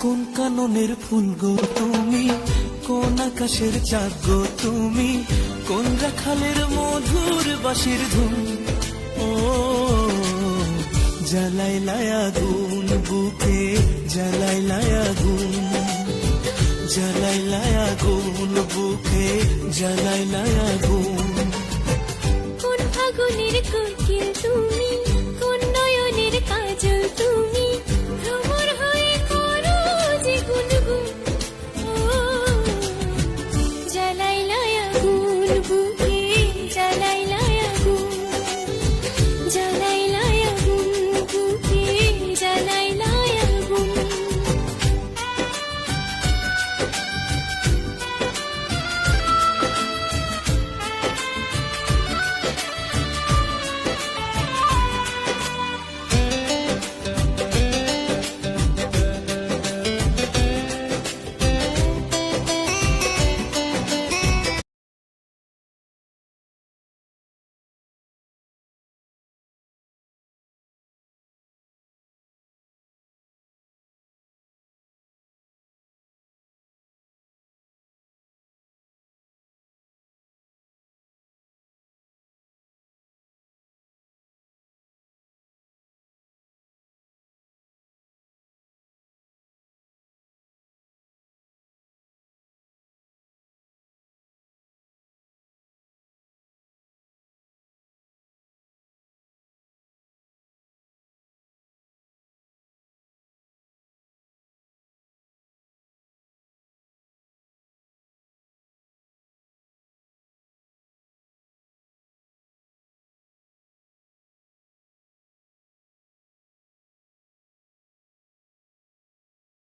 কোন কাননের ফুল গো তুমি, কোন আকাশের চাঁদ গো তুমি, কোন রাখালের মধুর বাঁশির ধুন। ও জ্বালাইলায় আগুন বুকে, জ্বালাইলায় আগুন, জ্বালাইলায় আগুন বুকে, জ্বালাইলায় আগুন। কোন আগুনের কোকিল তুমি,